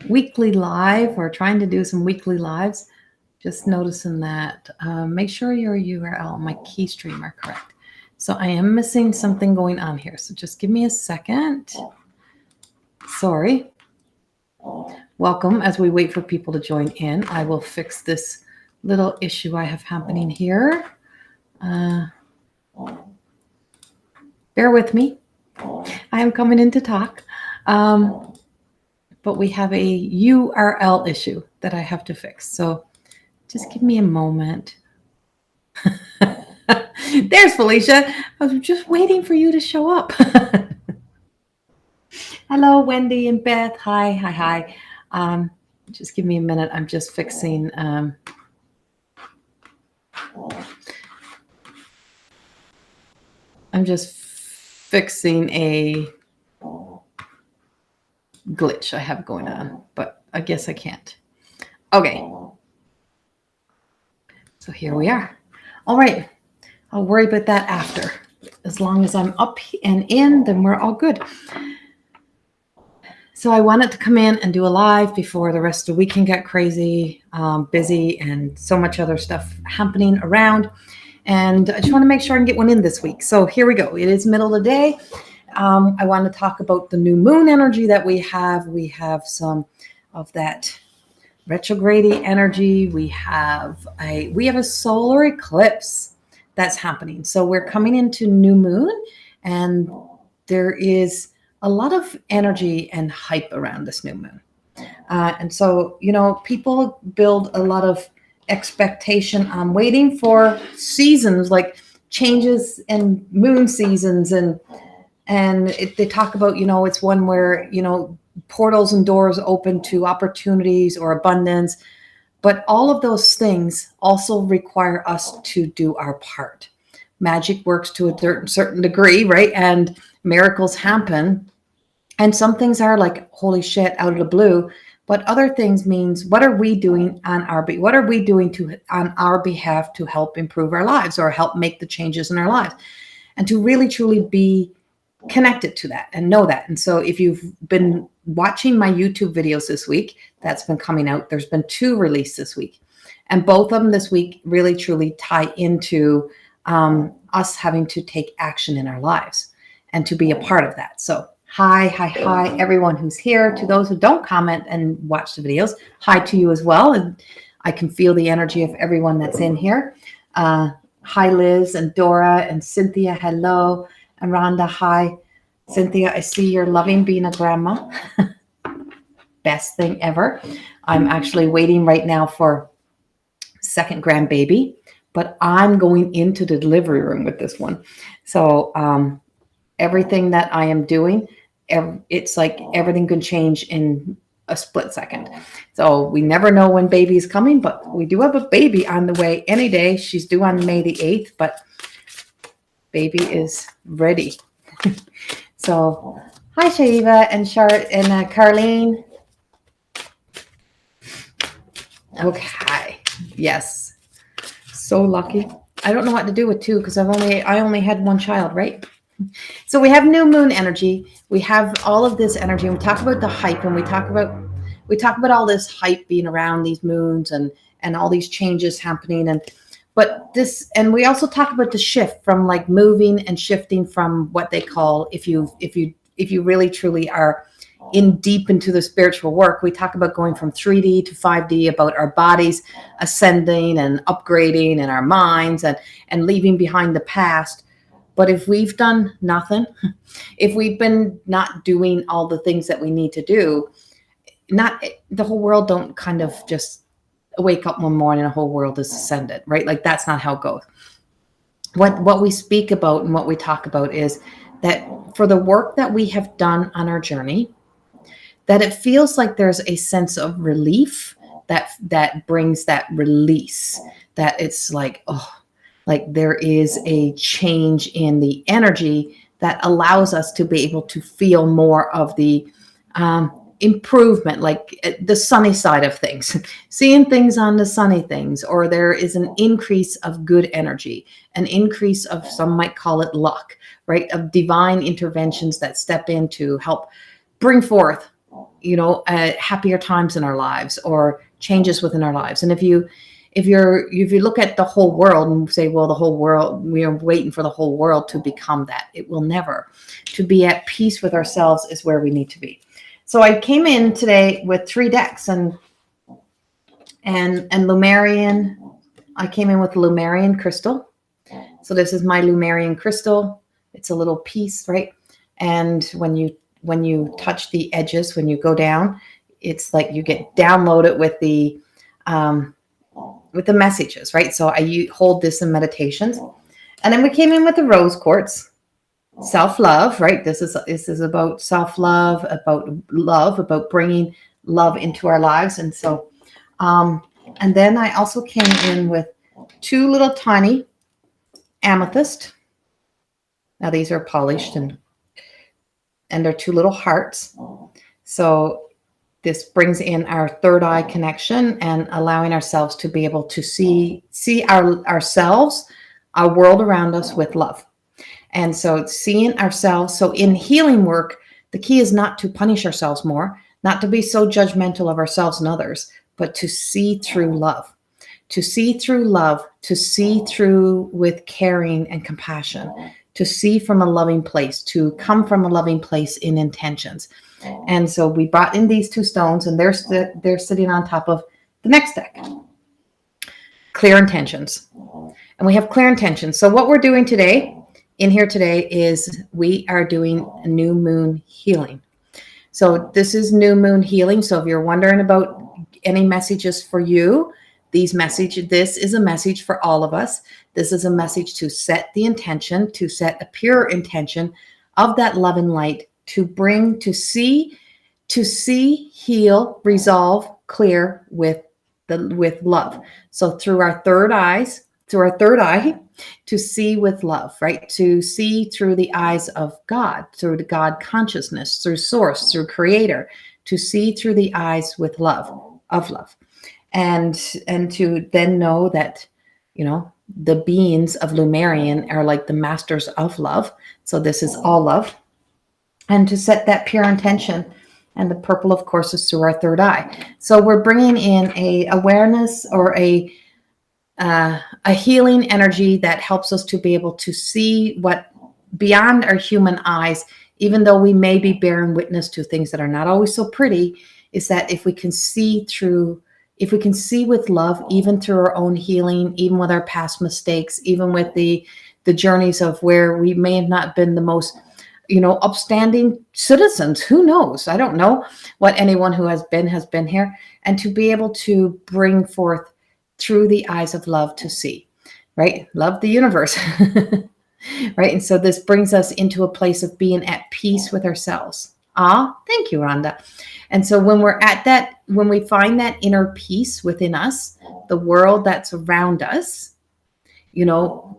weekly live or trying to do some weekly lives. Just noticing that. Make sure your URL, my key stream are correct. So I am missing something going on here. So just give me a second. Sorry. Welcome. As we wait for people to join in, I will fix this little issue I have happening here. Bear with me. I am coming in to talk. But we have a URL issue that I have to fix. So just give me a moment. There's Felicia. I was just waiting for you to show up. Hello, Wendy and Beth. Hi. Just give me a minute. I'm just fixing. I'm just fixing a glitch I have going on, but I guess I can't. Okay. So here we are. All right. I'll worry about that after. As long as I'm up and in, then we're all good. So I wanted to come in and do a live before the rest of the week can get crazy, busy, and so much other stuff happening around. And I just want to make sure I can get one in this week. So here we go. It is middle of the day. I want to talk about the new moon energy that we have. We have some of that retrograde energy. We have a solar eclipse that's happening. So we're coming into new moon, and there is a lot of energy and hype around this new moon. And so, people build a lot of expectation on waiting for seasons, like changes in moon seasons. And they talk about, it's one where, portals and doors open to opportunities or abundance. But all of those things also require us to do our part. Magic works to a certain degree, right? And miracles happen. And some things are like, holy shit, out of the blue. But other things means, what are we doing on our behalf to help improve our lives or help make the changes in our lives? And to really, truly be connected to that and know that. And so if you've been watching my YouTube videos this week, that's been coming out. There's been 2 released this week. And both of them this week really, truly tie into us having to take action in our lives and to be a part of that. So hi, everyone who's here. To those who don't comment and watch the videos, hi to you as well. And I can feel the energy of everyone that's in here. Hi, Liz and Dora and Cynthia. Hello. And Rhonda, hi. Cynthia, I see you're loving being a grandma. Best thing ever. I'm actually waiting right now for second grandbaby, but I'm going into the delivery room with this one. So everything that I am doing, it's like everything can change in a split second. So we never know when baby is coming, but we do have a baby on the way any day. She's due on May the 8th, but baby is ready. So hi, Shaiva and Carlene. Okay. Yes. So lucky. I don't know what to do with 2 because I only had 1 child, right? So we have new moon energy. We have all of this energy. And we talk about the hype, and we talk about all this hype being around these moons and all these changes happening. And we also talk about the shift from like moving and shifting from what they call, if you really truly are in deep into the spiritual work, we talk about going from 3D to 5D, about our bodies ascending and upgrading and our minds and leaving behind the past. But if we've done nothing, if we've been not doing all the things that we need to do, the whole world don't kind of just wake up one morning and the whole world is ascended, right? Like that's not how it goes. What we speak about and what we talk about is that for the work that we have done on our journey, that it feels like there's a sense of relief that brings that release, that it's like, like there is a change in the energy that allows us to be able to feel more of the improvement, like the sunny side of things, seeing things on the sunny things, or there is an increase of good energy, an increase of, some might call it luck, right? Of divine interventions that step in to help bring forth, happier times in our lives or changes within our lives. And if you look at the whole world and say, well, the whole world, we are waiting for the whole world to become that. It will never. To be at peace with ourselves is where we need to be. So I came in today with 3 decks and Lumerian. I came in with Lumerian crystal. So this is my Lumerian crystal. It's a little piece, right? And when you touch the edges, when you go down, it's like you get downloaded with the messages, right? So I hold this in meditations. And then we came in with the rose quartz, self-love, right? This is about self-love, about love, about bringing love into our lives. And so, and then I also came in with 2 little tiny amethyst. Now these are polished and they're 2 little hearts. So this brings in our third eye connection and allowing ourselves to be able to see ourselves, our world around us with love. And so seeing ourselves. So in healing work, the key is not to punish ourselves more, not to be so judgmental of ourselves and others, but to see through love. To see through love, to see through with caring and compassion, to see from a loving place, to come from a loving place in intentions. And so we brought in these 2 stones, and they're sitting on top of the next deck. Clear intentions. And we have clear intentions. So what we're doing today, in here today, is we are doing a new moon healing. So this is new moon healing. So if you're wondering about any messages for you, this is a message for all of us. This is a message to set the intention, to set a pure intention of that love and light, to see, heal, resolve, clear with love. So through our third eye, to see with love, right? To see through the eyes of God, through the God consciousness, through source, through creator, to see through the eyes with love, of love. And to then know that, the beings of Lumerian are like the masters of love. So this is all love. And to set that pure intention. And the purple, of course, is through our third eye. So we're bringing in a awareness or a healing energy that helps us to be able to see what beyond our human eyes, even though we may be bearing witness to things that are not always so pretty, is that if we can see with love, even through our own healing, even with our past mistakes, even with the journeys of where we may have not been the most, upstanding citizens, who knows? I don't know what anyone who has been here, and to be able to bring forth through the eyes of love to see, right? Love the universe, right? And so this brings us into a place of being at peace with ourselves. Thank you, Rhonda. And so when we're at that, when we find that inner peace within us, the world that's around us,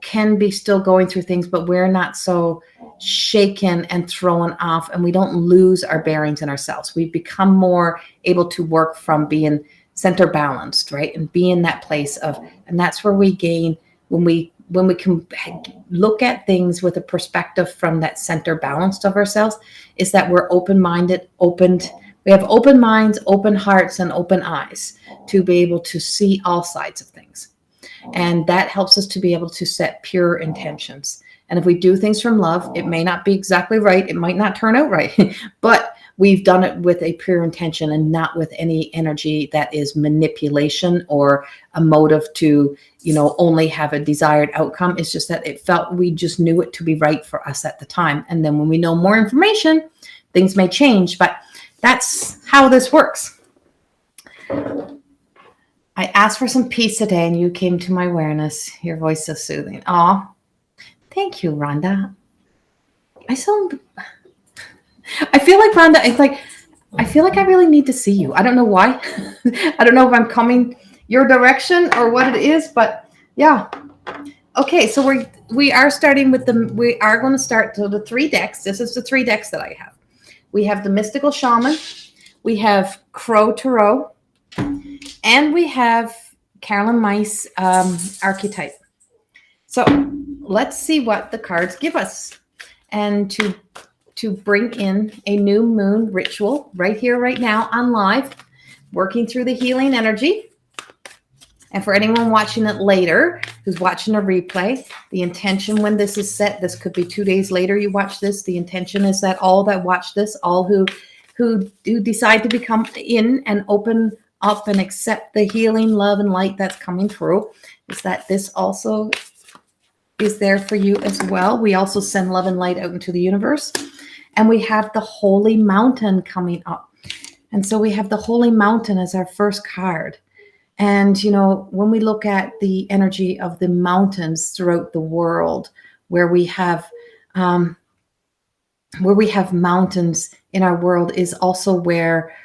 can be still going through things, but we're not so shaken and thrown off, and we don't lose our bearings in ourselves. We become more able to work from being center balanced, right? And be in that place of, and that's where we gain when we can look at things with a perspective from that center balanced of ourselves, is that we're open-minded, we have open minds, open hearts, and open eyes to be able to see all sides of things. And that helps us to be able to set pure intentions. And if we do things from love, it may not be exactly right. It might not turn out right, but we've done it with a pure intention and not with any energy that is manipulation or a motive to, only have a desired outcome. It's just that we just knew it to be right for us at the time. And then when we know more information, things may change, but that's how this works. I asked for some peace today, and you came to my awareness. Your voice is soothing. Thank you, Rhonda. I feel like Rhonda, I feel like I really need to see you. I don't know why. I don't know if I'm coming your direction or what it is, but yeah. Okay, so we are starting with we are going to start to the 3 decks. This is the 3 decks that I have. We have the Mystical Shaman, we have Crow Tarot, and we have Carolyn Mice archetype. So let's see what the cards give us. And to to bring in a new moon ritual right here, right now on live, working through the healing energy. And for anyone watching it later, who's watching a replay, the intention when this is set, this could be 2 days later you watch this. The intention is that all that watch this, all who do decide to become in and open up and accept the healing, love, and light that's coming through, is that this also is there for you as well. We also send love and light out into the universe. And we have the Holy Mountain coming up. And so we have the Holy Mountain as our first card. And, you know, when we look at the energy of the mountains throughout the world, where we have mountains in our world, is also where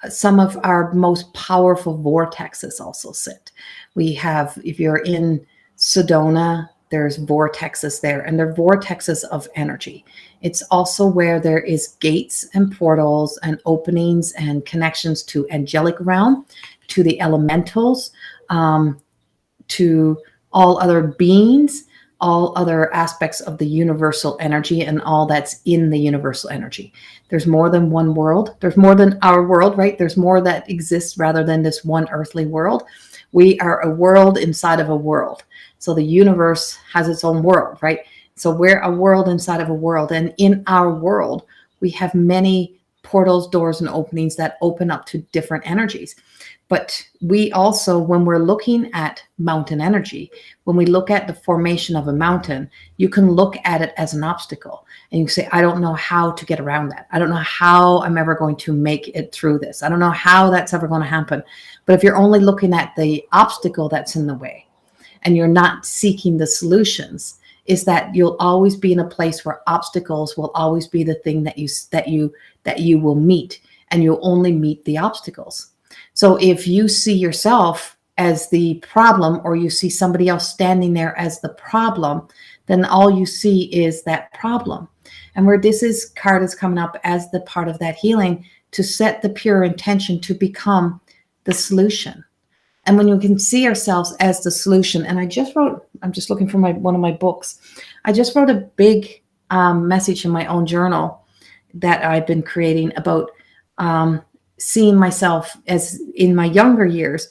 some of our most powerful vortexes also sit. We have, if you're in Sedona, there's vortexes there, and they're vortexes of energy. It's also where there is gates and portals and openings and connections to angelic realm, to the elementals, to all other beings, all other aspects of the universal energy, and all that's in the universal energy. There's more than one world. There's more than our world, right? There's more that exists rather than this one earthly world. We are a world inside of a world. So the universe has its own world, right? So we're a world inside of a world. And in our world, we have many portals, doors, and openings that open up to different energies. But we also, when we're looking at mountain energy, when we look at the formation of a mountain, you can look at it as an obstacle. And you say, I don't know how to get around that. I don't know how I'm ever going to make it through this. I don't know how that's ever going to happen. But if you're only looking at the obstacle that's in the way, and you're not seeking the solutions, is that you'll always be in a place where obstacles will always be the thing that you will meet, and you'll only meet the obstacles. So if you see yourself as the problem, or you see somebody else standing there as the problem, then all you see is that problem. And where this card is coming up as the part of that healing, to set the pure intention to become the solution. And when you can see ourselves as the solution, and I'm just looking for one of my books. I just wrote a big message in my own journal that I've been creating about seeing myself as, in my younger years,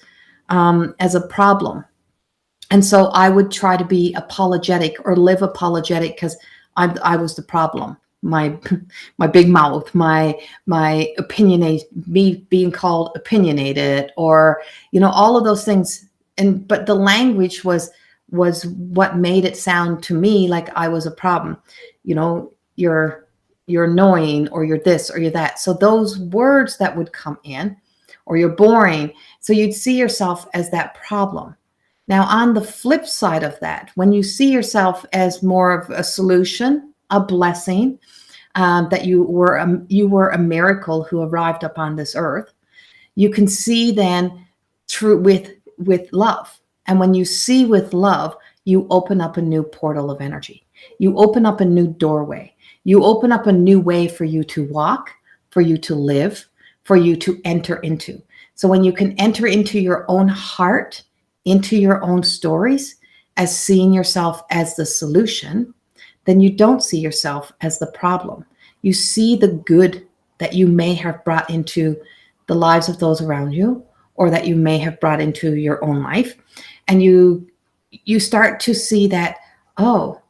as a problem. And so I would try to be apologetic or live apologetic because I was the problem. My big mouth, my opinionated, me being called opinionated, or, you know, all of those things. But the language was what made it sound to me like I was a problem. You know, you're annoying, or you're this, or you're that. So those words that would come in, or you're boring. So you'd see yourself as that problem. Now, on the flip side of that, when you see yourself as more of a solution, a blessing, that you were a miracle who arrived upon this earth, you can see then through with love. And when you see with love, you open up a new portal of energy. You open up a new doorway. You open up a new way for you to walk, for you to live, for you to enter into. So when you can enter into your own heart, into your own stories, as seeing yourself as the solution, then you don't see yourself as the problem. You see the good that you may have brought into the lives of those around you, or that you may have brought into your own life. And you start to see that, oh,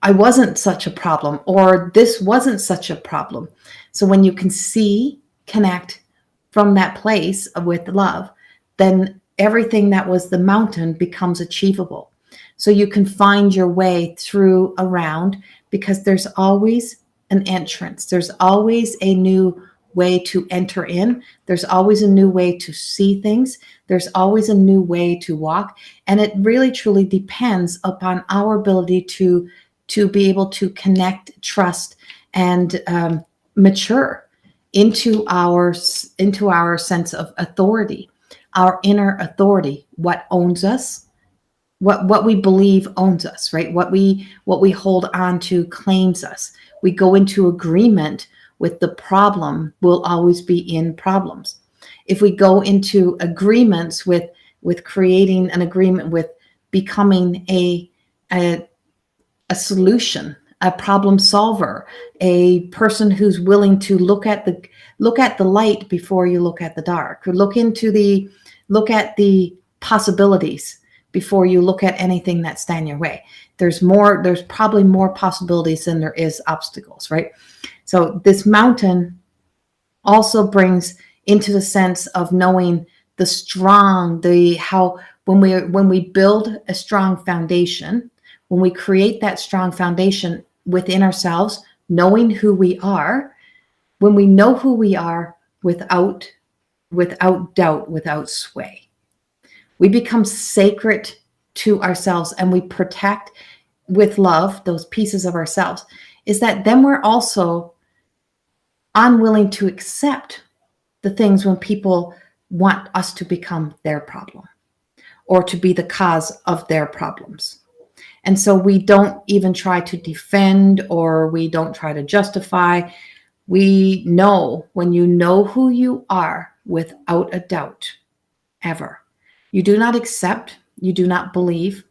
I wasn't such a problem, or this wasn't such a problem. So when you can see, connect from that place with love, then everything that was the mountain becomes achievable. So you can find your way through, around, because there's always an entrance. There's always a new way to enter in. There's always a new way to see things. There's always a new way to walk. And it really truly depends upon our ability to be able to connect, trust, and mature into our sense of authority, our inner authority, what owns us, what we believe owns us, right? What we hold on to claims us. We go into agreement with the problem. We'll always be in problems. If we go into agreements with creating an agreement with becoming a solution, a problem solver, a person who's willing to look at the light before you look at the dark, or look at the possibilities before you look at anything that stand your way. There's probably more possibilities than there is obstacles, right? So this mountain also brings into the sense of knowing the strong, when we build a strong foundation, when we create that strong foundation within ourselves, knowing who we are, when we know who we are without doubt, without sway, we become sacred to ourselves, and we protect with love those pieces of ourselves. Is that then we're also unwilling to accept the things when people want us to become their problem or to be the cause of their problems. And so we don't even try to defend, or we don't try to justify. We know, when you know who you are without a doubt, ever, you do not accept, you do not believe,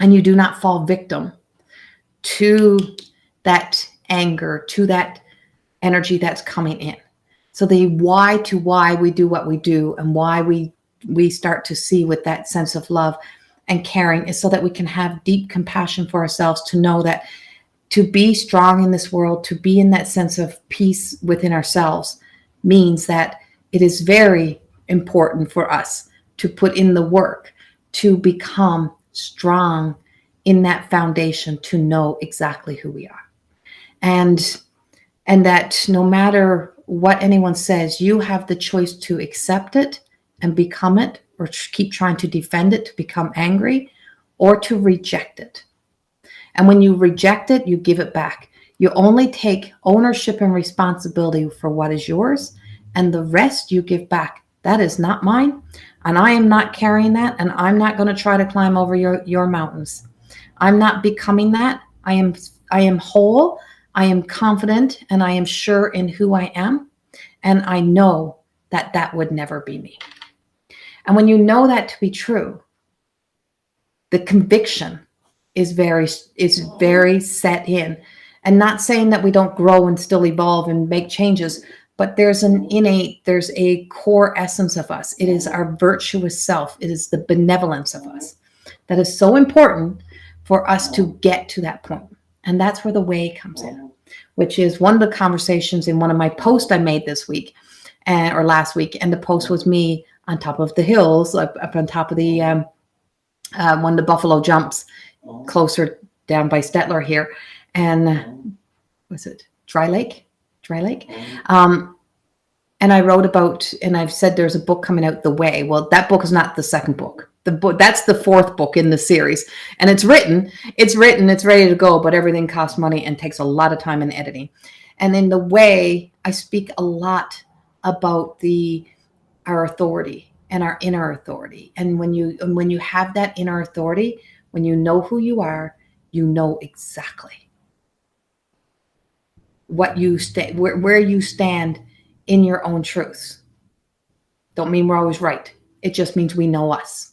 and you do not fall victim to that anger, to that energy that's coming in. So the why we do what we do, and why we start to see with that sense of love and caring, is so that we can have deep compassion for ourselves, to know that to be strong in this world, to be in that sense of peace within ourselves, means that it is very important for us to put in the work to become strong in that foundation, to know exactly who we are. And that no matter what anyone says, you have the choice to accept it and become it, or keep trying to defend it to become angry, or to reject it. And when you reject it, you give it back. You only take ownership and responsibility for what is yours, and the rest you give back. That is not mine, and I am not carrying that, and I'm not going to try to climb over your mountains. I'm not becoming that. I am whole, I am confident, and I am sure in who I am, and I know that that would never be me. And when you know that to be true, the conviction is very set in. And not saying that we don't grow and still evolve and make changes, but there's a core essence of us. It is our virtuous self. It is the benevolence of us that is so important for us to get to that point. And that's where the way comes in, which is one of the conversations in one of my posts I made this week or last week. And the post was me on top of the hills, up on top of the one of the buffalo jumps, closer down by Stettler here. And was it Dry Lake? And I wrote about, and I've said there's a book coming out, The Way. Well, that book is not the second book. The book, that's the fourth book in the series. And it's written, it's ready to go, but everything costs money and takes a lot of time in editing. And in The Way, I speak a lot about our authority and our inner authority. And when you have that inner authority, when you know who you are, you know exactly what you where you stand in your own truths. Don't mean we're always right. It just means we know us.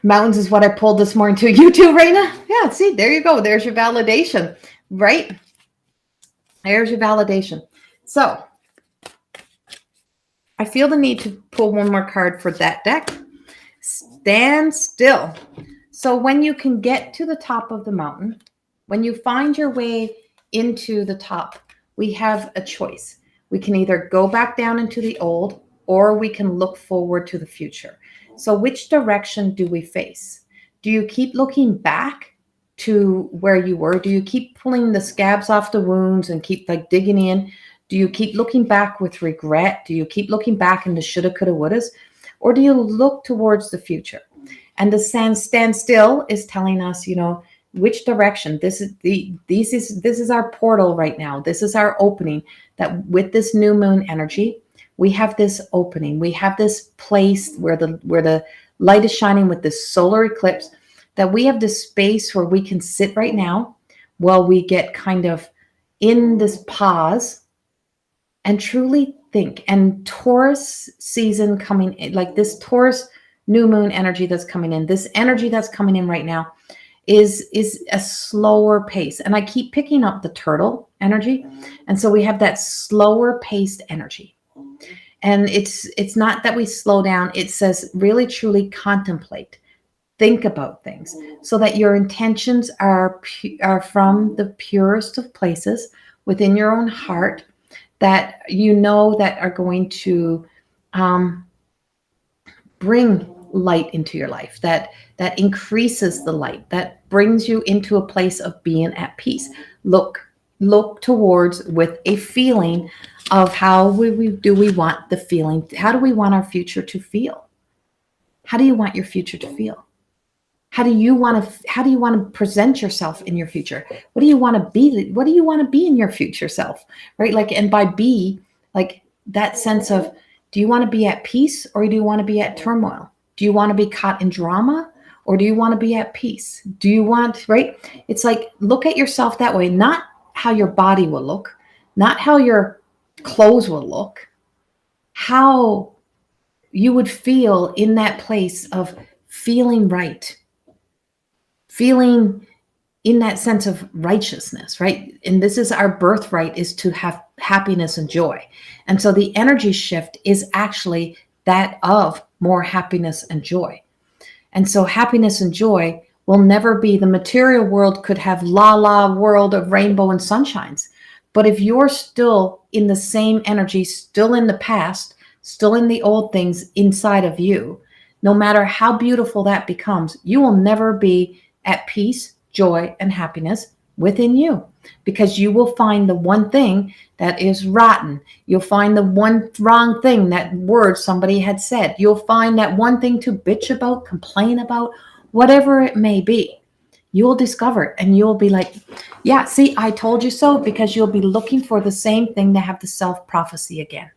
Mountains is what I pulled this morning too. You too, Raina? Yeah, see, there you go. There's your validation, right? There's your validation. So I feel the need to pull one more card for that deck. Stand still. So when you can get to the top of the mountain, when you find your way into the top, we have a choice. We can either go back down into the old, or we can look forward to the future. So which direction do we face? Do you keep looking back to where you were? Do you keep pulling the scabs off the wounds and keep digging in? Do you keep looking back with regret? Do you keep looking back into shoulda, coulda, wouldas? Or do you look towards the future? And the stand still is telling us, which direction. This is our portal right now. This is our opening, that with this new moon energy, we have this opening. We have this place where the light is shining with this solar eclipse, that we have this space where we can sit right now while we get kind of in this pause and truly think. And Taurus season coming in, like this Taurus new moon energy that's coming in, this energy that's coming in right now, is a slower pace. And I keep picking up the turtle energy. And so we have that slower paced energy. And it's not that we slow down. It says really truly contemplate, think about things, so that your intentions are from the purest of places within your own heart, that you know that are going to bring light into your life, that increases the light, that brings you into a place of being at peace. Look towards with a feeling of how do we want the feeling, how do we want our future to feel? How do you want your future to feel? How do you want to present yourself in your future? What do you want to be? What do you want to be in your future self? Right? Like, and by be, like that sense of, do you want to be at peace or do you want to be at turmoil? Do you want to be caught in drama or do you want to be at peace? Do you want, right? It's like, look at yourself that way, not how your body will look, not how your clothes will look, how you would feel in that place of feeling right, feeling in that sense of righteousness, right? And this is our birthright, is to have happiness and joy. And so the energy shift is actually that of more happiness and joy. And so happiness and joy will never be, the material world could have la world of rainbow and sunshines. But if you're still in the same energy, still in the past, still in the old things inside of you, no matter how beautiful that becomes, you will never be at peace, joy, and happiness within you, because you will find the one thing that is rotten. You'll find the one wrong thing, that word somebody had said. You'll find that one thing to bitch about, complain about, whatever it may be. You'll discover it and you'll be like, yeah, see, I told you so, because you'll be looking for the same thing to have the self-prophecy again,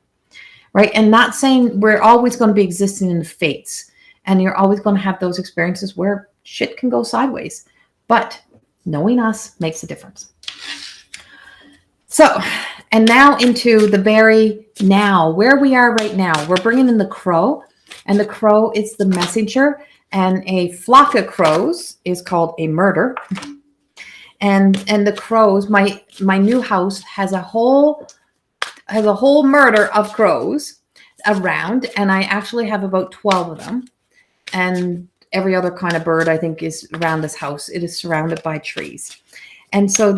right? And not saying we're always going to be existing in the fates and you're always going to have those experiences where shit can go sideways, but knowing us makes a difference. So, and now into the very now, where we are right now, we're bringing in the crow, and the crow is the messenger, and a flock of crows is called a murder. And the crows, my new house has a whole murder of crows around, and I actually have about 12 of them. And every other kind of bird, I think, is around this house. It is surrounded by trees. And so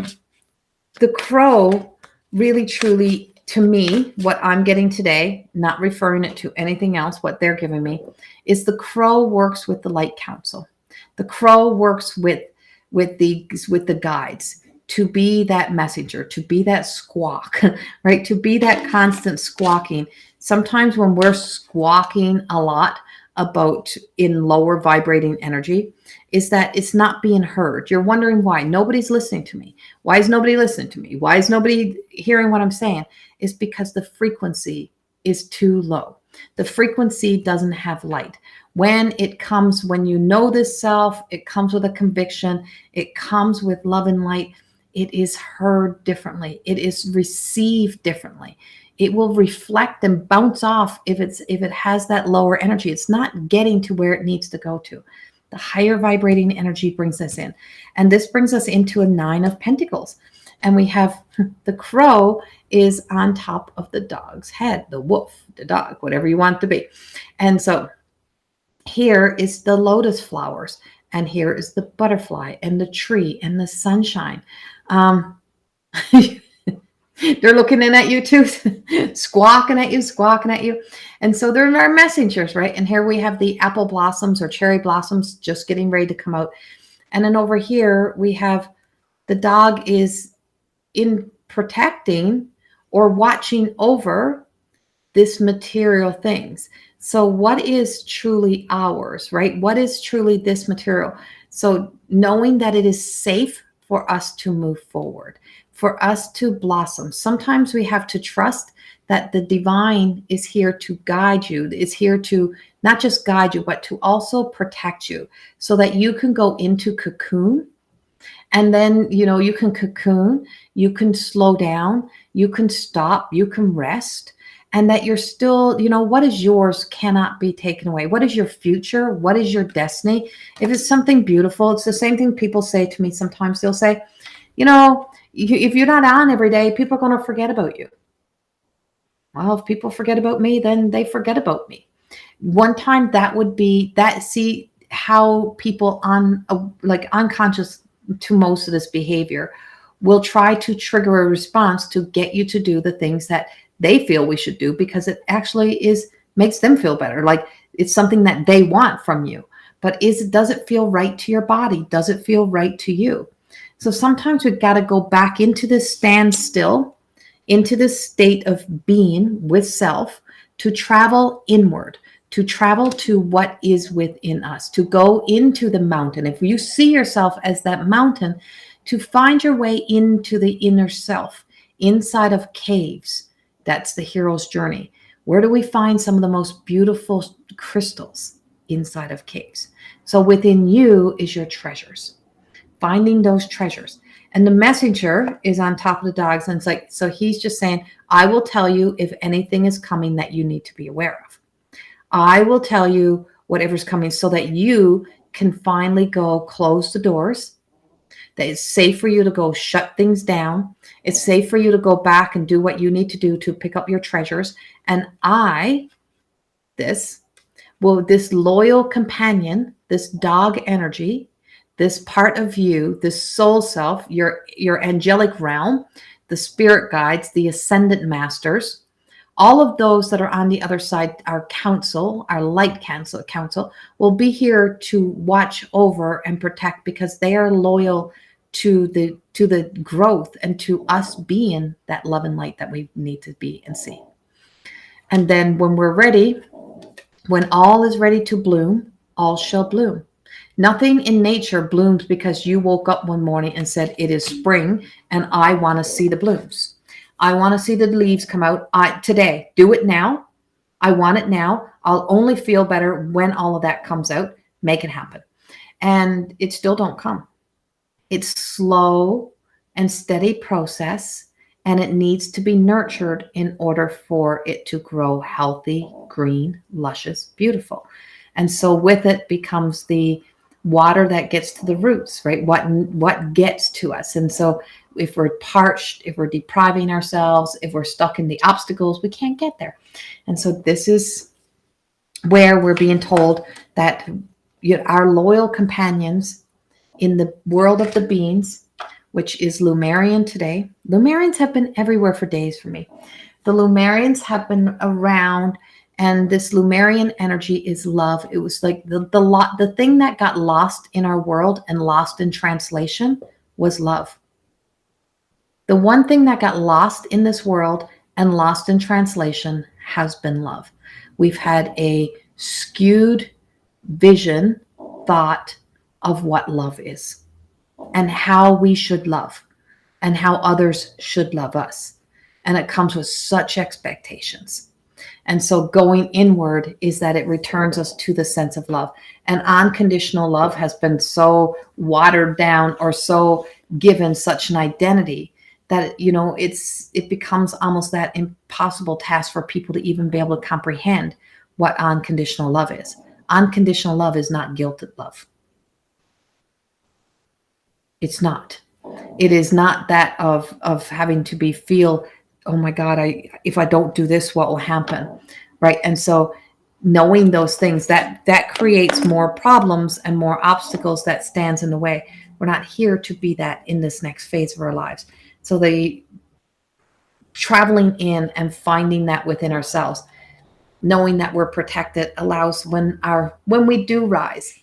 the crow really, truly, to me, what I'm getting today, not referring it to anything else, what they're giving me, is the crow works with the light council. The crow works with the guides to be that messenger, to be that squawk, right? To be that constant squawking. Sometimes when we're squawking a lot about in lower vibrating energy, is that it's not being heard. You're wondering why nobody's listening to me. Why is nobody listening to me? Why is nobody hearing what I'm saying? Is because the frequency is too low. The frequency doesn't have light. When you know this self, it comes with a conviction. It comes with love and light. It is heard differently. It is received differently. It will reflect and bounce off if it has that lower energy. It's not getting to where it needs to go to. The higher vibrating energy brings us in. And this brings us into a 9 of Pentacles. And we have the crow is on top of the dog's head, the wolf, the dog, whatever you want it to be. And so here is the lotus flowers, and here is the butterfly and the tree and the sunshine. They're looking in at you too, squawking at you. And so they're our messengers, right? And here we have the apple blossoms or cherry blossoms just getting ready to come out. And then over here we have the dog is in protecting or watching over this material things. So what is truly ours, right? What is truly this material? So knowing that it is safe for us to move forward, for us to blossom. Sometimes we have to trust that the divine is here to guide you, is here to not just guide you, but to also protect you so that you can go into cocoon. And then, you can cocoon, you can slow down, you can stop, you can rest. and that you're still, what is yours cannot be taken away. What is your future? What is your destiny? If it's something beautiful, it's the same thing people say to me sometimes. They'll say, if you're not on every day, people are going to forget about you. Well, if people forget about me, then they forget about me. One time that would be that. See how people unconscious to most of this behavior will try to trigger a response to get you to do the things that they feel we should do, because it actually makes them feel better. Like it's something that they want from you. But does it feel right to your body? Does it feel right to you? So sometimes we've got to go back into this standstill, into this state of being with self, to travel inward, to travel to what is within us, to go into the mountain. If you see yourself as that mountain, to find your way into the inner self, inside of caves. That's the hero's journey. Where do we find some of the most beautiful crystals? Inside of caves. So within you is your treasures. Finding those treasures. And the messenger is on top of the dogs. And it's like, so he's just saying, I will tell you if anything is coming that you need to be aware of. I will tell you whatever's coming so that you can finally go close the doors. That it's safe for you to go shut things down. It's safe for you to go back and do what you need to do to pick up your treasures. And this loyal companion, this dog energy, this part of you, this soul self, your angelic realm, the spirit guides, the ascendant masters, all of those that are on the other side, our council, our light council, will be here to watch over and protect, because they are loyal to the growth and to us being that love and light that we need to be and see. And then when we're ready, when all is ready to bloom, all shall bloom. Nothing in nature blooms because you woke up one morning and said, it is spring and I want to see the blooms. I want to see the leaves come out today. Do it now. I want it now. I'll only feel better when all of that comes out. Make it happen. And it still don't come. It's slow and steady process, and it needs to be nurtured in order for it to grow healthy, green, luscious, beautiful. And so with it becomes the water that gets to the roots, right? What gets to us. And so if we're parched, if we're depriving ourselves, if we're stuck in the obstacles, we can't get there. And so this is where we're being told that our loyal companions in the world of the beings, which is Lumerian today. Lumerians have been everywhere for days for me. The Lumerians have been around, and this Lumerian energy is love. It was like the thing that got lost in our world and lost in translation was love. The one thing that got lost in this world and lost in translation has been love. We've had a skewed vision, thought of what love is and how we should love and how others should love us. And it comes with such expectations. And so going inward is that it returns us to the sense of love. And unconditional love has been so watered down or so given such an identity that, it becomes almost that impossible task for people to even be able to comprehend what unconditional love is. Unconditional love is not guilted love. It's not. It is not that of having to feel, oh my God, if I don't do this, what will happen? Right. And so knowing those things, that creates more problems and more obstacles that stands in the way. We're not here to be that in this next phase of our lives. So the traveling in and finding that within ourselves, knowing that we're protected, allows when we do rise.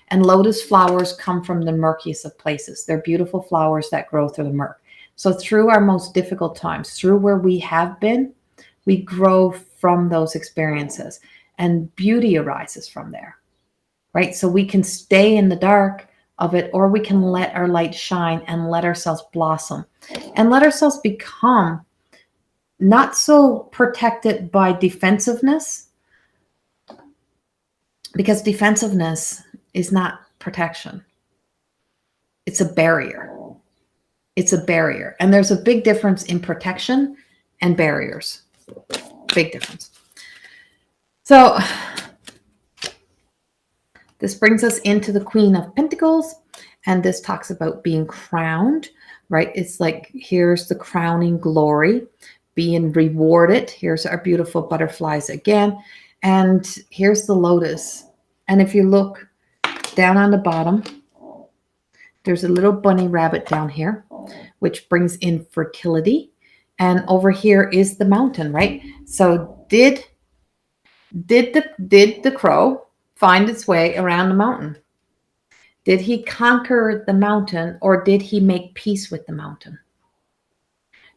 And lotus flowers come from the murkiest of places. They're beautiful flowers that grow through the murk. So through our most difficult times, through where we have been, we grow from those experiences, and beauty arises from there, right? So we can stay in the dark of it, or we can let our light shine and let ourselves blossom and let ourselves become not so protected by defensiveness, because defensiveness is not protection. It's a barrier. It's a barrier. And there's a big difference in protection and barriers. big difference. So this brings us into the Queen of Pentacles, and this talks about being crowned, right? It's like, here's the crowning glory, being rewarded. Here's our beautiful butterflies again, and here's the lotus. And if you look down on the bottom, there's a little bunny rabbit down here, which brings in fertility. And over here is the mountain, right? So did the crow find its way around the mountain? Did he conquer the mountain, or did he make peace with the mountain?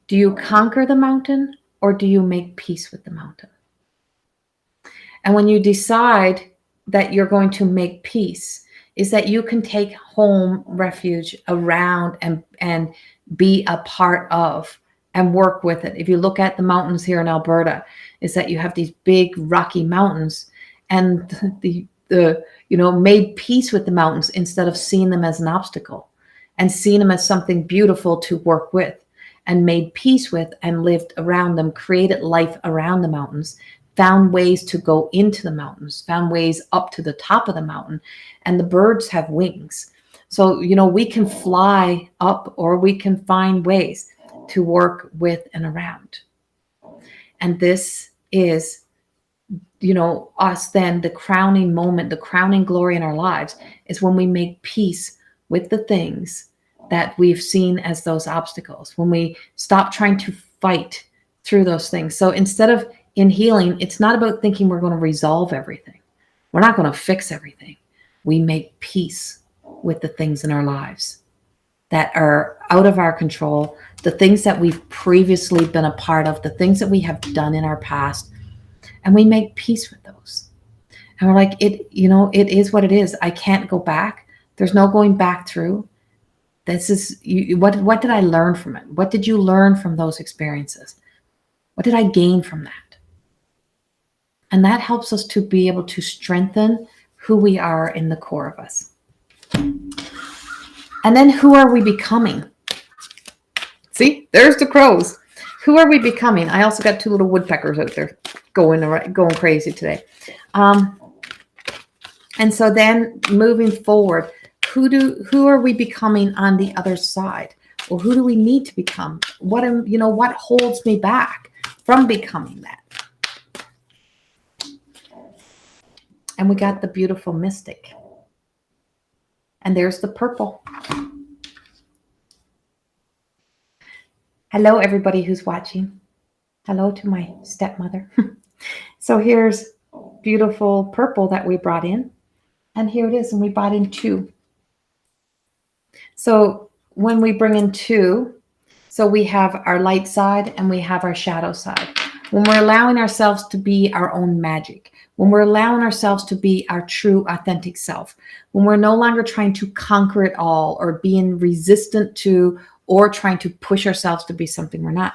Do you conquer the mountain, or do you make peace with the mountain? And when you decide that you're going to make peace, is that you can take home refuge around and be a part of and work with it. If you look at the mountains here in Alberta, is that you have these big rocky mountains, and the made peace with the mountains instead of seeing them as an obstacle, and seeing them as something beautiful to work with, and made peace with and lived around them, created life around the mountains, found ways to go into the mountains, found ways up to the top of the mountain. And the birds have wings. So, we can fly up, or we can find ways to work with and around. And this is, us then, the crowning moment, the crowning glory in our lives is when we make peace with the things that we've seen as those obstacles, when we stop trying to fight through those things. So instead of in healing, it's not about thinking we're going to resolve everything. We're not going to fix everything. We make peace with the things in our lives that are out of our control, the things that we've previously been a part of, the things that we have done in our past, and we make peace with those. And we're like, it is what it is. I can't go back. There's no going back through. This is what did I learn from it? What did you learn from those experiences? What did I gain from that? And that helps us to be able to strengthen who we are in the core of us. And then who are we becoming? See, there's the crows. Who are we becoming? I also got two little woodpeckers out there going crazy today. And so then moving forward, who are we becoming on the other side? Or who do we need to become? What holds me back from becoming that? And we got the beautiful mystic. And there's the purple. Hello, everybody who's watching. Hello to my stepmother. So here's beautiful purple that we brought in. And here it is. And we brought in 2. So when we bring in 2, so we have our light side and we have our shadow side. When we're allowing ourselves to be our own magic, when we're allowing ourselves to be our true, authentic self, when we're no longer trying to conquer it all or being resistant to or trying to push ourselves to be something we're not,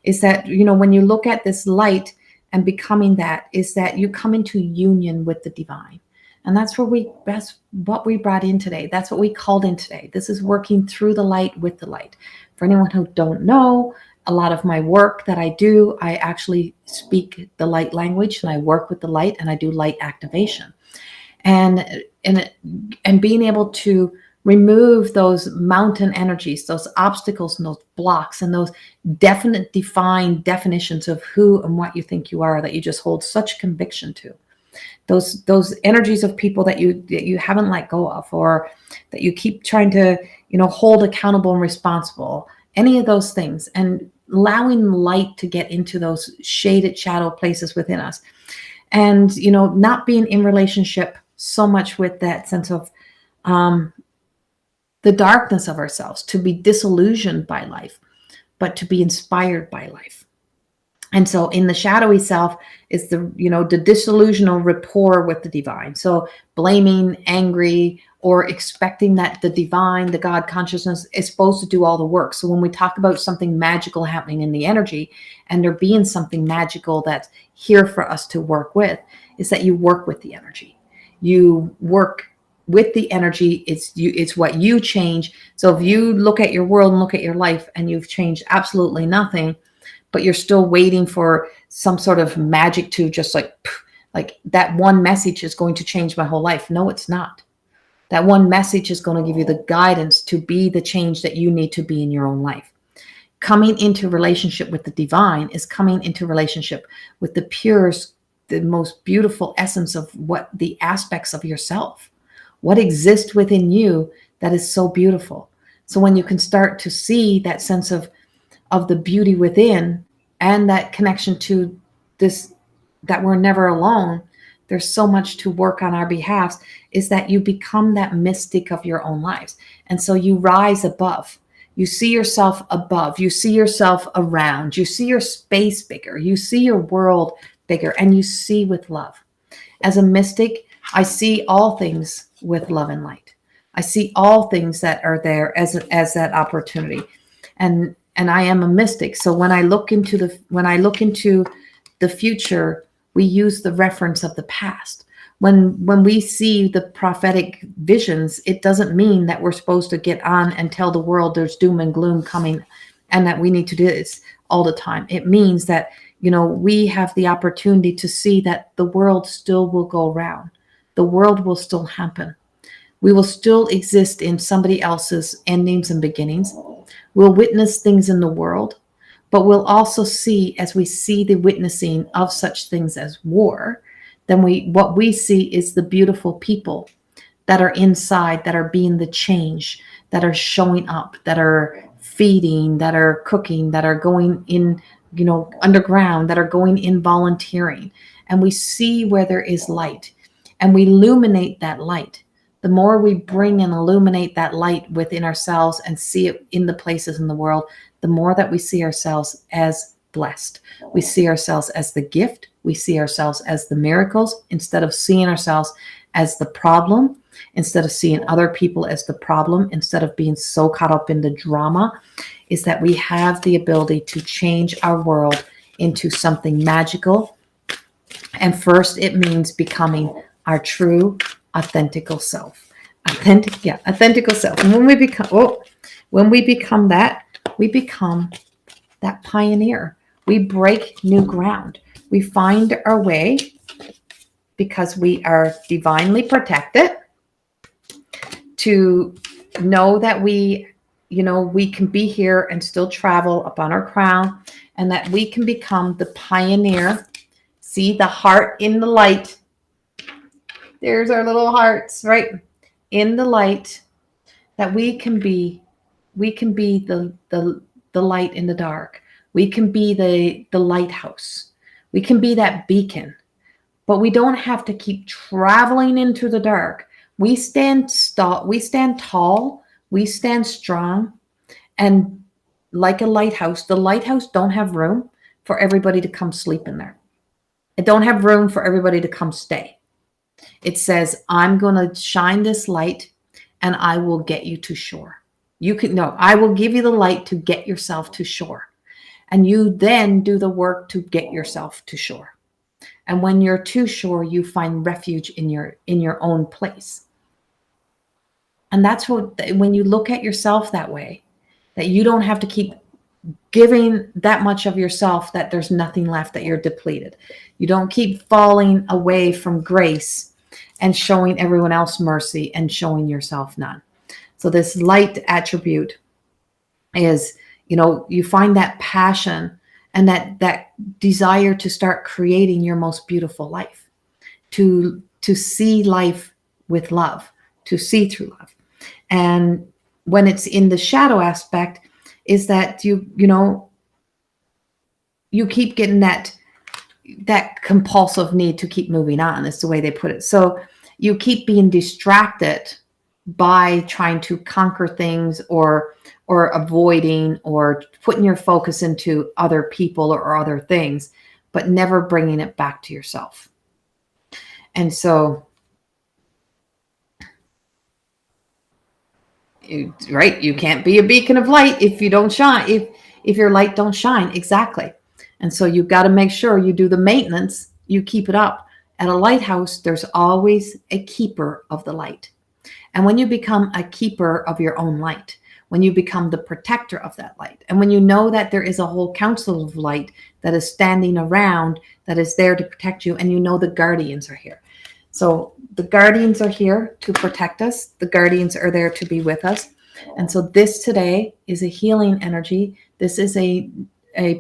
is that, when you look at this light and becoming that, is that you come into union with the divine. And that's what we brought in today. That's what we called in today. This is working through the light with the light. For anyone who don't know, a lot of my work that I do, I actually speak the light language, and I work with the light, and I do light activation. And being able to remove those mountain energies, those obstacles and those blocks and those defined definitions of who and what you think you are, that you just hold such conviction to. Those energies of people that you haven't let go of, or that you keep trying to, hold accountable and responsible, any of those things, and allowing light to get into those shaded shadow places within us. And, not being in relationship so much with that sense of the darkness of ourselves, to be disillusioned by life, but to be inspired by life. And so in the shadowy self is the disillusional rapport with the divine. So blaming, angry, or expecting that the divine, the God consciousness is supposed to do all the work. So when we talk about something magical happening in the energy, and there being something magical that's here for us to work with, is that you work with the energy. You work with the energy. It's what you change. So if you look at your world and look at your life and you've changed absolutely nothing, but you're still waiting for some sort of magic to just like that one message is going to change my whole life. No, it's not. That one message is going to give you the guidance to be the change that you need to be in your own life. Coming into relationship with the divine is coming into relationship with the purest, the most beautiful essence of what the aspects of yourself, what exists within you that is so beautiful. So when you can start to see that sense of the beauty within and that connection to this, that we're never alone, there's so much to work on our behalf, is that you become that mystic of your own lives. And so you rise above. You see yourself above. You see yourself around. You see your space bigger. You see your world bigger, and you see with love. As a mystic, I see all things with love and light. I see all things that are there as that opportunity. And I am a mystic. So when I look into the future, we use the reference of the past. When we see the prophetic visions, it doesn't mean that we're supposed to get on and tell the world there's doom and gloom coming and that we need to do this all the time. It means that, we have the opportunity to see that the world still will go round. The world will still happen. We will still exist in somebody else's endings and beginnings. We'll witness things in the world, but we'll also see, as we see the witnessing of such things as war, then what we see is the beautiful people that are inside, that are being the change, that are showing up, that are feeding, that are cooking, that are going in, underground, that are going in volunteering. And we see where there is light, and we illuminate that light. The more we bring and illuminate that light within ourselves and see it in the places in the world, the more that we see ourselves as blessed. We see ourselves as the gift. We see ourselves as the miracles, instead of seeing ourselves as the problem, instead of seeing other people as the problem, instead of being so caught up in the drama, is that we have the ability to change our world into something magical. And first, it means becoming our true, authentical self. Authentical self. And when we become that, we become that pioneer. We break new ground. We find our way because we are divinely protected, to know that we can be here and still travel upon our crown, and that we can become the pioneer. See the heart in the light. There's our little hearts, right? In the light, that we can be the light in the dark. We can be the lighthouse. We can be that beacon. But we don't have to keep traveling into the dark. We stand tall, we stand strong, and like a lighthouse, the lighthouse don't have room for everybody to come sleep in there. It don't have room for everybody to come stay. It says, I'm going to shine this light and I will get you to shore. I will give you the light to get yourself to shore. And you then do the work to get yourself to shore. And when you're to shore, you find refuge in your own place. And that's when you look at yourself that way, that you don't have to keep giving that much of yourself that there's nothing left, that you're depleted. You don't keep falling away from grace and showing everyone else mercy and showing yourself none. So this light attribute is, you find that passion and that desire to start creating your most beautiful life, to see life with love, to see through love. And when it's in the shadow aspect, is that you keep getting that compulsive need to keep moving on, is the way they put it. So you keep being distracted by trying to conquer things or avoiding or putting your focus into other people or other things, but never bringing it back to yourself. And so, you can't be a beacon of light if you don't shine, if your light don't shine. Exactly. And so you've got to make sure you do the maintenance, you keep it up. At a lighthouse, there's always a keeper of the light. And when you become a keeper of your own light, when you become the protector of that light. And when you know that there is a whole council of light that is standing around, that is there to protect you, and you know the guardians are here. So the guardians are here to protect us. The guardians are there to be with us. And so this today is a healing energy. This is a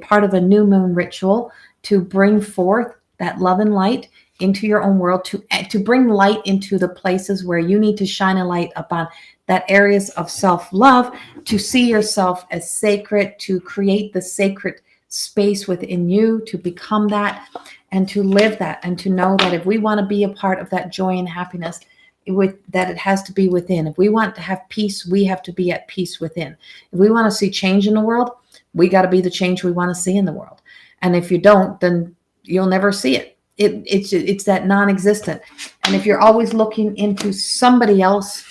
part of a new moon ritual to bring forth that love and light into your own world, to bring light into the places where you need to shine a light upon that areas of self-love, to see yourself as sacred, to create the sacred space within you, to become that and to live that, and to know that if we want to be a part of that joy and happiness, that it has to be within. If we want to have peace, we have to be at peace within. If we want to see change in the world, we got to be the change we want to see in the world. And if you don't, then you'll never see it. It's that non-existent. And if you're always looking into somebody else,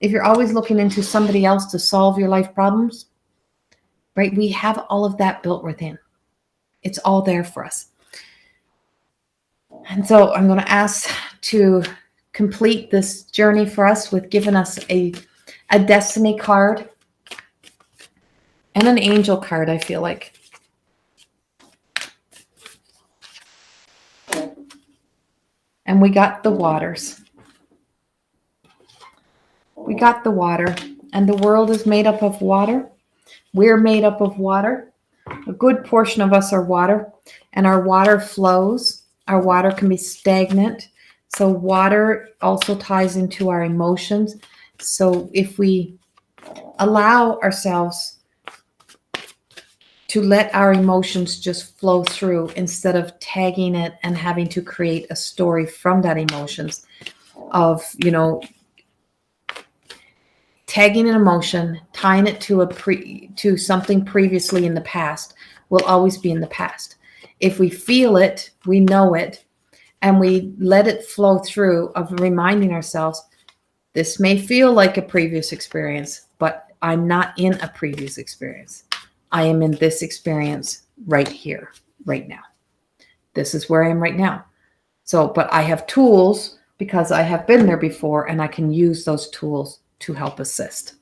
to solve your life problems, right? We have all of that built within. It's all there for us. And so I'm going to ask to complete this journey for us with giving us a destiny card and an angel card, I feel like. And we got the waters. We got the water, and the world is made up of water. We're made up of water. A good portion of us are water, and our water flows. Our water can be stagnant. So water also ties into our emotions. So if we allow ourselves to let our emotions just flow through instead of tagging it and having to create a story from that emotions of, tagging an emotion, tying it to something previously in the past will always be in the past. If we feel it, we know it, and we let it flow through of reminding ourselves, this may feel like a previous experience, but I'm not in a previous experience. I am in this experience right here, right now. This is where I am right now. So, but I have tools because I have been there before, and I can use those tools to help assist.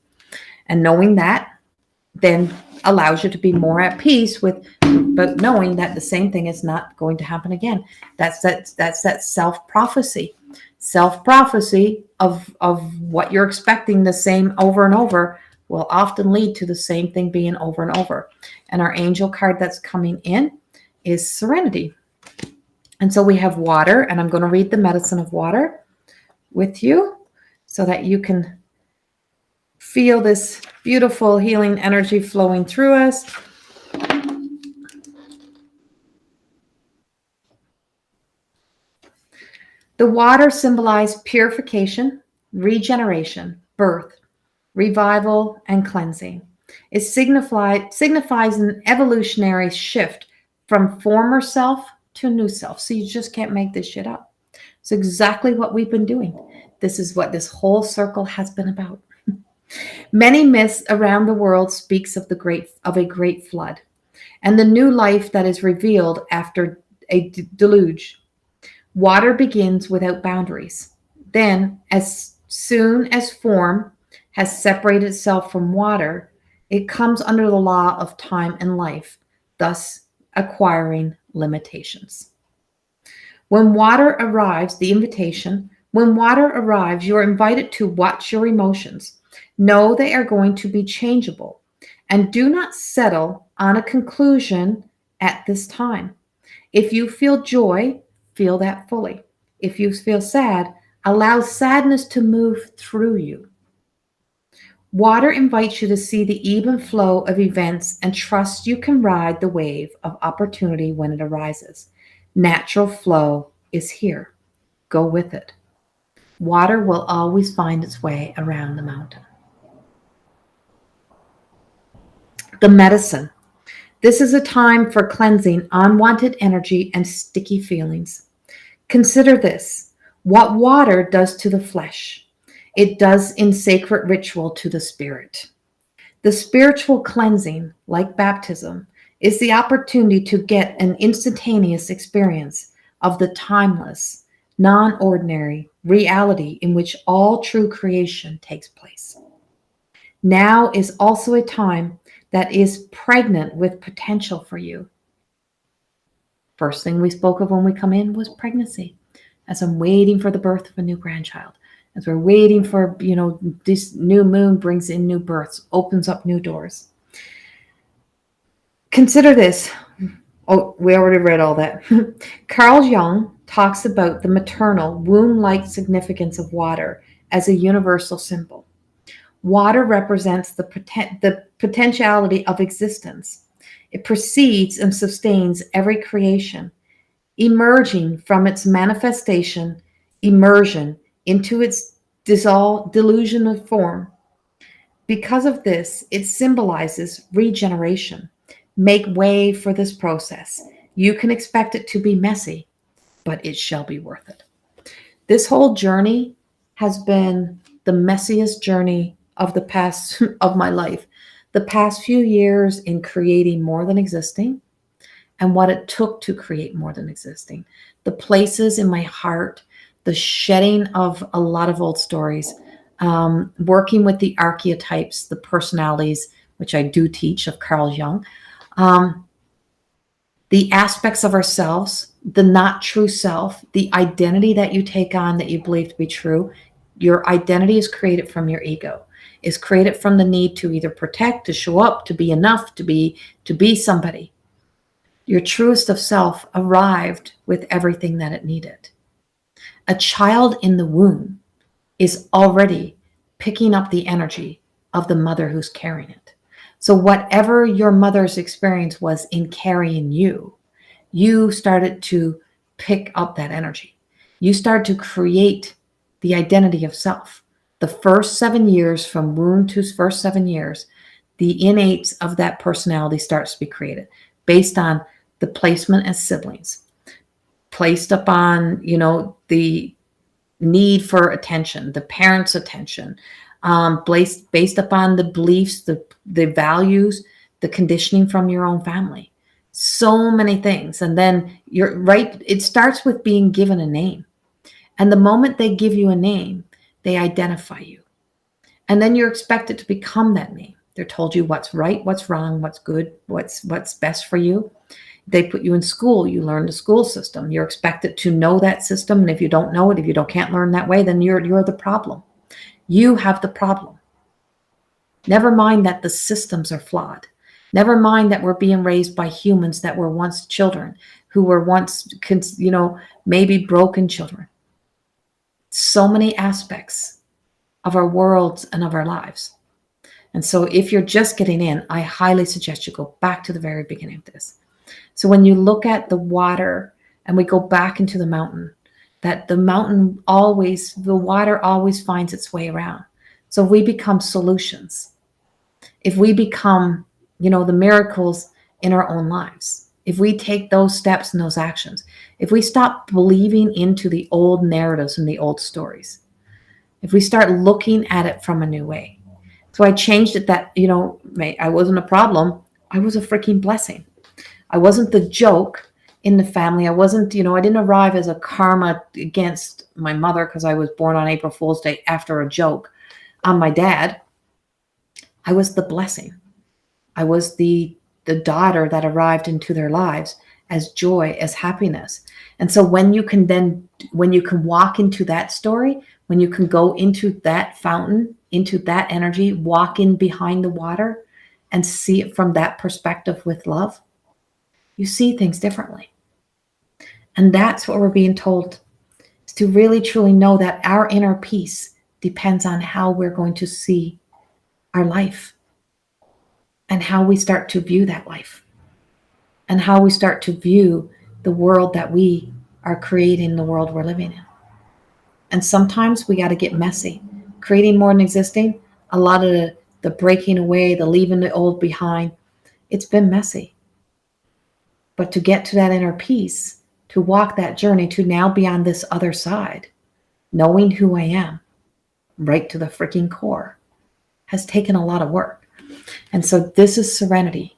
And knowing that then allows you to be more at peace but knowing that the same thing is not going to happen again. That's that self-prophecy of what you're expecting the same over and over will often lead to the same thing being over and over. And our angel card that's coming in is serenity. And so we have water, and I'm going to read the medicine of water with you so that you can feel this beautiful healing energy flowing through us. The water symbolizes purification, regeneration, birth, revival, and cleansing. It signifies an evolutionary shift from former self to new self. So you just can't make this shit up. It's exactly what we've been doing. This is what this whole circle has been about. Many myths around the world speaks of a great flood and the new life that is revealed after a deluge. Water begins without boundaries. Then, as soon as form has separated itself from water, it comes under the law of time and life, thus acquiring limitations. When water arrives, you're invited to watch your emotions. Know they are going to be changeable, and do not settle on a conclusion at this time. If you feel joy, feel that fully. If you feel sad, allow sadness to move through you. Water invites you to see the even flow of events and trust you can ride the wave of opportunity when it arises. Natural flow is here. Go with it. Water will always find its way around the mountain. The medicine. This is a time for cleansing unwanted energy and sticky feelings. Consider this: what water does to the flesh, it does in sacred ritual to the spirit. The spiritual cleansing, like baptism, is the opportunity to get an instantaneous experience of the timeless, non-ordinary reality in which all true creation takes place. Now is also a time that is pregnant with potential for you. First thing we spoke of when we come in was pregnancy. As I'm waiting for the birth of a new grandchild, as we're waiting for, this new moon brings in new births, opens up new doors. Consider this. Oh, we already read all that. Carl Jung talks about the maternal, womb-like significance of water as a universal symbol. Water represents the potentiality of existence. It precedes and sustains every creation, emerging from its manifestation, immersion into its delusion of form. Because of this, it symbolizes regeneration. Make way for this process. You can expect it to be messy, but it shall be worth it. This whole journey has been the messiest journey of the past of my life. The past few years in creating more than existing and what it took to create more than existing. The places in my heart, the shedding of a lot of old stories, working with the archetypes, the personalities, which I do teach of Carl Jung, the aspects of ourselves, the not true self, the identity that you take on that you believe to be true. Your identity is created from your ego, is created from the need to either protect, to show up, to be enough, to be somebody. Your truest of self arrived with everything that it needed. A child in the womb is already picking up the energy of the mother who's carrying it. So whatever your mother's experience was in carrying you, you started to pick up that energy. You started to create the identity of self. The first 7 years, from womb to first 7 years, the innates of that personality starts to be created based on the placement as siblings, placed upon, the need for attention, the parents' attention, based upon the beliefs, the values, the conditioning from your own family. So many things. And then you're right. It starts with being given a name. And the moment they give you a name, they identify you. And then you're expected to become that name. They're told you what's right, what's wrong, what's good, what's best for you. They put you in school. You learn the school system. You're expected to know that system. And if you don't know it, if you can't learn that way, then you're the problem. You have the problem. Never mind that the systems are flawed. Never mind that we're being raised by humans that were once children, who were once, maybe broken children. So many aspects of our worlds and of our lives. And so if you're just getting in, I highly suggest you go back to the very beginning of this. So when you look at the water and we go back into the mountain, that the water always finds its way around. So we become solutions. If we become, the miracles in our own lives, if we take those steps and those actions, if we stop believing into the old narratives and the old stories, if we start looking at it from a new way. So I changed it that, I wasn't a problem. I was a freaking blessing. I wasn't the joke in the family. I wasn't, I didn't arrive as a karma against my mother because I was born on April Fool's Day after a joke on my dad. I was the blessing. I was the daughter that arrived into their lives as joy, as happiness. And so when you can walk into that story, when you can go into that fountain, into that energy, walk in behind the water and see it from that perspective with love, you see things differently. And that's what we're being told, is to really truly know that our inner peace depends on how we're going to see our life and how we start to view that life and how we start to view the world that we are creating, the world we're living in. And sometimes we got to get messy. Creating more than existing, a lot of the breaking away, the leaving the old behind, it's been messy. But to get to that inner peace, to walk that journey, to now be on this other side, knowing who I am, right to the freaking core, has taken a lot of work. And so this is serenity.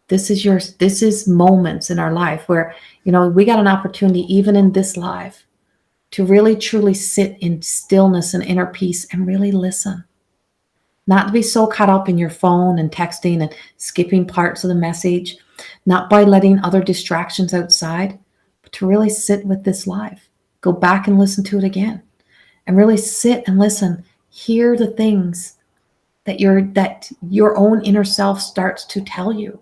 This is moments in our life where, we got an opportunity, even in this live, to really truly sit in stillness and inner peace and really listen. not to be so caught up in your phone and texting and skipping parts of the message, not by letting other distractions outside, but to really sit with this live. Go back and listen to it again and really sit and listen. Hear the things that your own inner self starts to tell you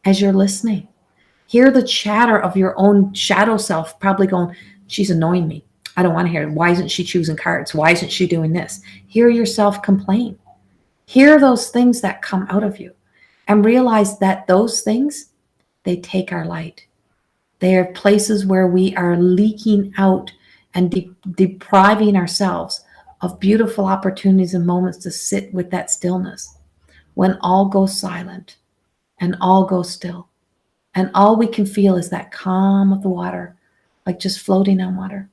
as you're listening. Hear the chatter of your own shadow self probably going, she's annoying me. I don't want to hear it. Why isn't she choosing cards? Why isn't she doing this? Hear yourself complain. Hear those things that come out of you and realize that those things, they take our light. They are places where we are leaking out and depriving ourselves of beautiful opportunities and moments to sit with that stillness when all goes silent and all goes still. And all we can feel is that calm of the water, like just floating on water.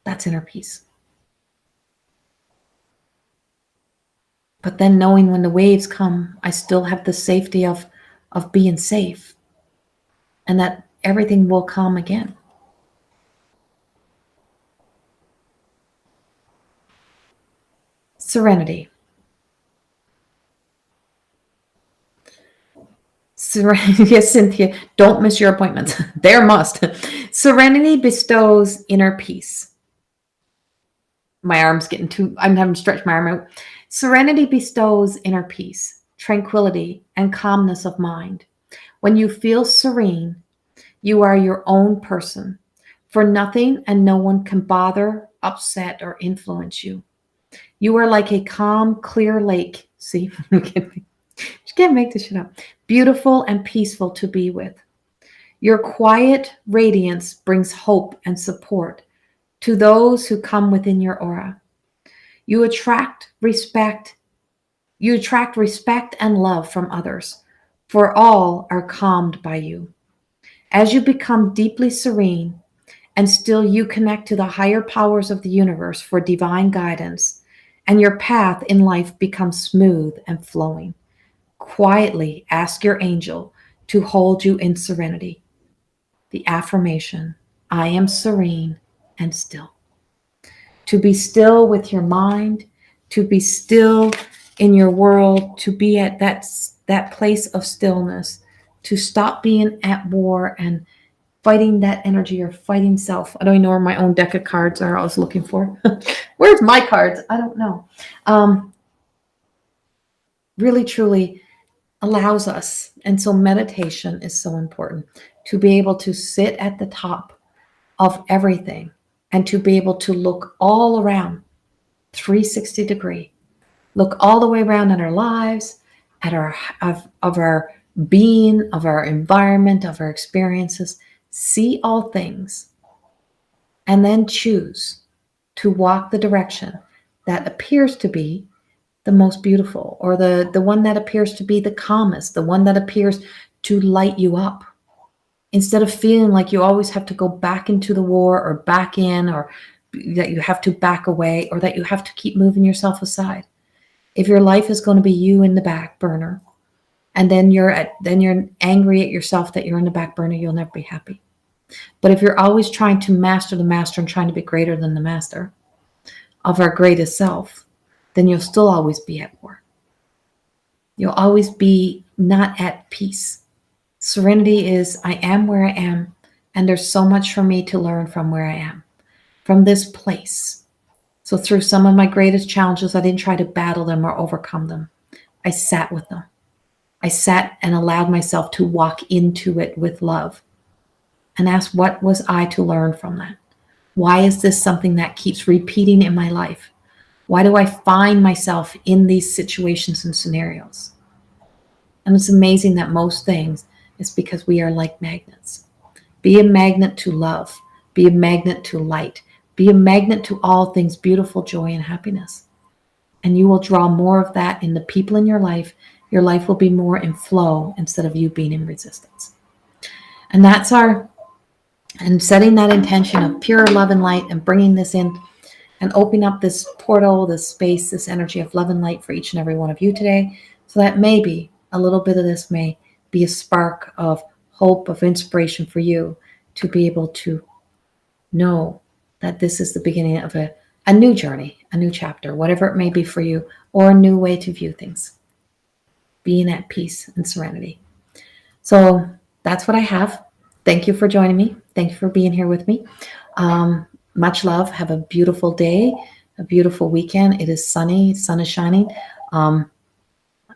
That's inner peace. But then knowing when the waves come, I still have the safety of being safe and that everything will come again. Serenity. Yes, Cynthia, don't miss your appointments. There must. Serenity bestows inner peace. My arm's getting I'm having to stretch my arm out. Serenity bestows inner peace, tranquility, and calmness of mind. When you feel serene, you are your own person, for nothing and no one can bother, upset, or influence you. You are like a calm, clear lake. See, you can't make this shit up. Beautiful and peaceful to be with. Your quiet radiance brings hope and support to those who come within your aura. You attract respect and love from others, for all are calmed by you. As you become deeply serene and still, you connect to the higher powers of the universe for divine guidance, and your path in life becomes smooth and flowing. Quietly ask your angel to hold you in serenity. The affirmation, I am serene and still. To be still with your mind, to be still in your world, to be at that place of stillness, to stop being at war and fighting that energy or fighting self. I don't even know where my own deck of cards are I was looking for. Where's my cards? I don't know. Really, truly allows us, and so meditation is so important, to be able to sit at the top of everything and to be able to look all around 360 degree, look all the way around at our lives, at our of our being, of our environment, of our experiences, see all things, and then choose to walk the direction that appears to be the most beautiful, or the one that appears to be the calmest, the one that appears to light you up. Instead of feeling like you always have to go back into the war or back in, or that you have to back away, or that you have to keep moving yourself aside. If your life is going to be you in the back burner, and then you're angry at yourself that you're in the back burner, you'll never be happy. But if you're always trying to master the master and trying to be greater than the master of our greatest self, then you'll still always be at war. You'll always be not at peace. Serenity is, I am where I am, and there's so much for me to learn from where I am, from this place. So through some of my greatest challenges, I didn't try to battle them or overcome them. I sat with them. I sat and allowed myself to walk into it with love and asked, what was I to learn from that? Why is this something that keeps repeating in my life? Why do I find myself in these situations and scenarios? And it's amazing that most things is because we are like magnets. Be a magnet to love. Be a magnet to light. Be a magnet to all things beautiful, joy, and happiness. And you will draw more of that in the people in your life. Your life will be more in flow instead of you being in resistance. And that's and setting that intention of pure love and light and bringing this in and opening up this portal, this space, this energy of love and light for each and every one of you today, so that maybe a little bit of this may be a spark of hope, of inspiration for you to be able to know that this is the beginning of a new journey, a new chapter, whatever it may be for you, or a new way to view things. Being at peace and serenity. So that's what I have. Thank you for joining me. Thank you for being here with me. Much love. Have a beautiful day, a beautiful weekend. It is sunny. Sun is shining.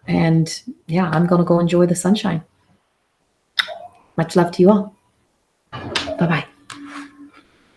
And yeah, I'm going to go enjoy the sunshine. Much love to you all. Bye-bye.